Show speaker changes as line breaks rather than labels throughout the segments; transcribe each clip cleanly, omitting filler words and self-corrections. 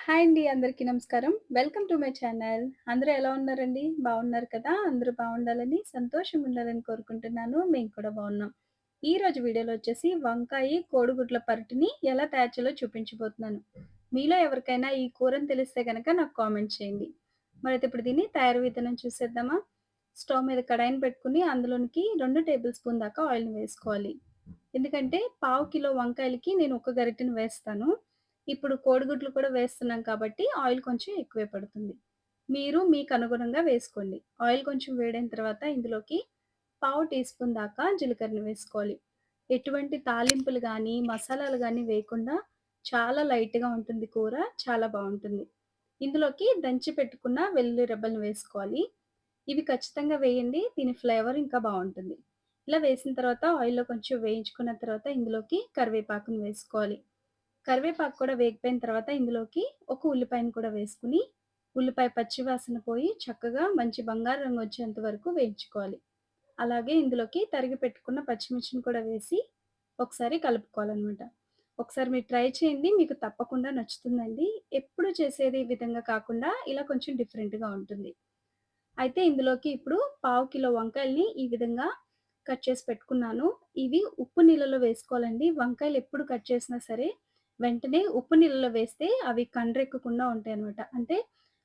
Hi అండి. అందరికీ నమస్కారం. Welcome to my channel. అందరూ ఎలా ఉన్నారండి? బాగున్నారు కదా! అందరూ బావుండాలని, సంతోషంగా ఉండాలని కోరుకుంటున్నాను. మేము కూడా బావున్నాం. ఈరోజు వీడియోలో వచ్చేసి వంకాయి, కోడిగుడ్ల పరటుని ఎలా తయారు చేయాలో చూపించబోతున్నాను. మీలో ఎవరికైనా ఈ కూరని తెలిస్తే గనక నాకు కామెంట్ చేయండి. మరైతే ఇప్పుడు దీన్ని తయారీ విధానం చూసేద్దామా? స్టవ్ మీద కడాయిని పెట్టుకొని అందులోనికి 2 టేబుల్ స్పూన్ దాకా ఆయిల్‌ని వేసుకోవాలి. ఎందుకంటే పావు కిలో వంకాయలకి నేను ఒక గరిటెని వేస్తాను. ఇప్పుడు కోడిగుడ్లు కూడా వేస్తున్నాం కాబట్టి ఆయిల్ కొంచెం ఎక్కువే పడుతుంది. మీరు మీకు అనుగుణంగా వేసుకోండి. ఆయిల్ కొంచెం వేడైన తర్వాత ఇందులోకి పావు టీ స్పూన్ దాకా జీలకర్రని వేసుకోవాలి. ఎటువంటి తాలింపులు గానీ, మసాలాలు గానీ వేయకుండా చాలా లైట్‌గా ఉంటుంది కూర. చాలా బావుంటుంది. ఇందులోకి దంచి పెట్టుకున్న వెల్లుల్లి రెబ్బలను వేసుకోవాలి. ఇవి ఖచ్చితంగా వేయండి. దీని ఫ్లేవర్ ఇంకా బావుంటుంది. ఇలా వేసిన తర్వాత ఆయిల్‌లో కొంచెం వేయించుకున్న తర్వాత ఇందులోకి కరివేపాకుని వేసుకోవాలి. కరివేపాకు కూడా వేగిపోయిన తర్వాత ఇందులోకి ఒక ఉల్లిపాయను కూడా వేసుకొని, ఉల్లిపాయ పచ్చి వాసన పోయి చక్కగా మంచి బంగారు రంగు వచ్చేంత వరకు వేయించుకోవాలి. అలాగే ఇందులోకి తరిగి పెట్టుకున్న పచ్చిమిర్చిని కూడా వేసి ఒకసారి కలుపుకోవాలనమాట. ఒకసారి మీరు ట్రై చేయండి. మీకు తప్పకుండా నచ్చుతుందండి. ఎప్పుడు చేసేది ఈ విధంగా కాకుండా ఇలా కొంచెం డిఫరెంట్‌గా ఉంటుంది. అయితే ఇందులోకి ఇప్పుడు పావు కిలో వంకాయల్ని ఈ విధంగా కట్ చేసి పెట్టుకున్నాను. ఇవి ఉప్పు నీళ్ళలో వేసుకోవాలండి. వంకాయలు ఎప్పుడు కట్ చేసినా సరే, వెంటనే ఉప్పు నీళ్ళలో వేస్తే అవి కండ్రెక్కకుండా ఉంటాయనమాట. అంటే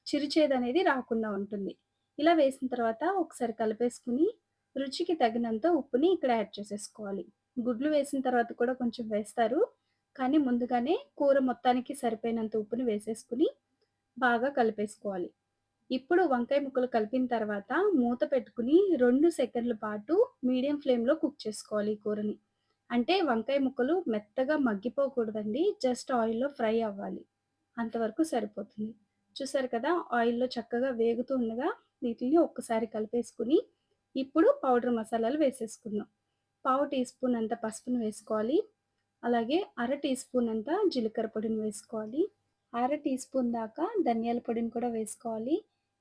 చిరుచేదనేది రాకుండా ఉంటుంది. ఇలా వేసిన తర్వాత ఒకసారి కలిపేసుకొని, రుచికి తగినంత ఉప్పుని ఇక్కడ యాడ్ చేసేసుకోవాలి. గుడ్లు వేసిన తర్వాత కూడా కొంచెం వేస్తారు. కానీ ముందుగానే కూర మొత్తానికి సరిపోయినంత ఉప్పుని వేసేసుకొని, బాగా కలిపేసుకోవాలి. ఇప్పుడు వంకాయ ముక్కలు కలిపిన తర్వాత మూత పెట్టుకొని 2 సెకన్ల పాటు మీడియం ఫ్లేమ్‌లో కుక్ చేసుకోవాలి ఈ కూరని. అంటే వంకాయ ముక్కలు మెత్తగా మగ్గిపోకూడదండి. జస్ట్ ఆయిల్‌లో ఫ్రై అవ్వాలి. అంతవరకు సరిపోతుంది. చూసారు కదా! ఆయిల్‌లో చక్కగా వేగుతూ ఉండగా వీటిల్ని ఒక్కసారి కలిపేసుకొని, ఇప్పుడు పౌడర్ మసాలాలు వేసేసుకుందాం. పావు టీ స్పూన్ అంత పసుపుని వేసుకోవాలి. అలాగే అర టీ స్పూన్ అంత జీలకర్ర పొడిని వేసుకోవాలి. అర టీ స్పూన్ దాకా ధనియాల పొడిని కూడా వేసుకోవాలి.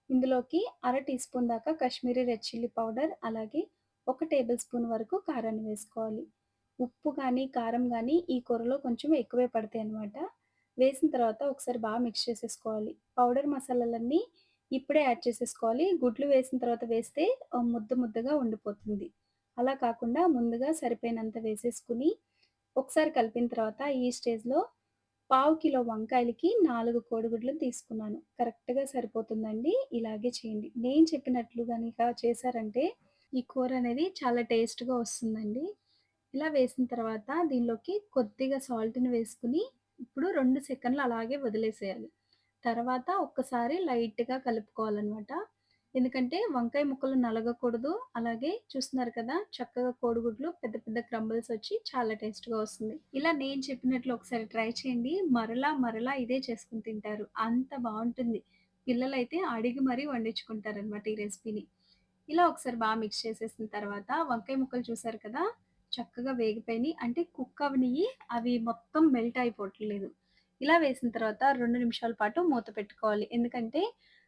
ఇందులోకి అర టీ స్పూన్ దాకా కాశ్మీరీ రెడ్ చిల్లీ పౌడర్, అలాగే ఒక టేబుల్ స్పూన్ వరకు కారాన్ని వేసుకోవాలి. ఉప్పు గానీ, కారం గానీ ఈ కూరలో కొంచెం ఎక్కువే పడతాయనమాట. వేసిన తర్వాత ఒకసారి బాగా మిక్స్ చేసేసుకోవాలి. పౌడర్ మసాలాలన్నీ ఇప్పుడే యాడ్ చేసేసుకోవాలి. గుడ్లు వేసిన తర్వాత వేస్తే ముద్ద ముద్దగా ఉండిపోతుంది. అలా కాకుండా ముందుగా సరిపోయినంత వేసేసుకొని, ఒకసారి కలిపిన తర్వాత ఈ స్టేజ్‌లో పావు కిలో వంకాయలకి 4 కోడిగుడ్లను తీసుకున్నాను. కరెక్ట్‌గా సరిపోతుందండి. ఇలాగే చేయండి. నేను చెప్పినట్లు గనక చేశారంటే ఈ కూరనేది చాలా టేస్ట్‌గా వస్తుందండి. ఇలా వేసిన తర్వాత దీనిలోకి కొద్దిగా సాల్ట్‌ని వేసుకొని, ఇప్పుడు 2 సెకన్లు అలాగే వదిలేసేయాలి. తర్వాత ఒక్కసారి లైట్‌గా కలుపుకోవాలనమాట. ఎందుకంటే వంకాయ ముక్కలు నలగకూడదు. అలాగే చూస్తున్నారు కదా! చక్కగా కోడిగుడ్లు పెద్ద పెద్ద క్రంబుల్స్ వచ్చి చాలా టేస్ట్‌గా వస్తుంది. ఇలా నేను చెప్పినట్లు ఒకసారి ట్రై చేయండి. మరలా మరలా ఇదే చేసుకొని తింటారు. అంత బావుంటుంది. పిల్లలైతే అడిగి మరీ వండించుకుంటారనమాట ఈ రెసిపీని. ఇలా ఒకసారి మిక్స్ చేసేసిన తర్వాత వంకాయ ముక్కలు చూసారు కదా! చక్కగా వేగిపోయినియి. అంటే కుక్ అవ్వనియి. అవి మొత్తం మెల్ట్ అయిపోవట్లేదు. ఇలా వేసిన తర్వాత 2 నిమిషాల పాటు మూత పెట్టుకోవాలి. ఎందుకంటే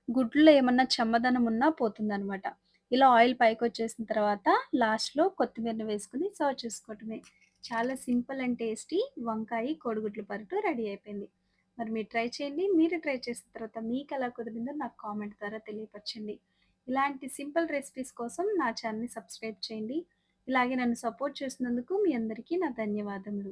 గుడ్లులో ఏమన్నా చెమ్మదనం ఉన్నా పోతుందనమాట. ఇలా ఆయిల్ పైకొచ్చేసిన తర్వాత లాస్ట్‌లో కొత్తిమీరని వేసుకొని సర్వ్ చేసుకోవటమే. చాలా సింపుల్ అండ్ టేస్టీ వంకాయి కోడిగుడ్ల పరటు రెడీ అయిపోయింది. మరి మీరు ట్రై చేయండి. మీరు ట్రై చేసిన తర్వాత మీకెలా కుదిరిందో నాకు కామెంట్ ద్వారా తెలియపరచండి. ఇలాంటి సింపుల్ రెసిపీస్ కోసం నా ఛానెల్‌ని సబ్స్క్రైబ్ చేయండి. ఇలాగే నన్ను సపోర్ట్ చేసినందుకు మీ అందరికీ నా ధన్యవాదములు.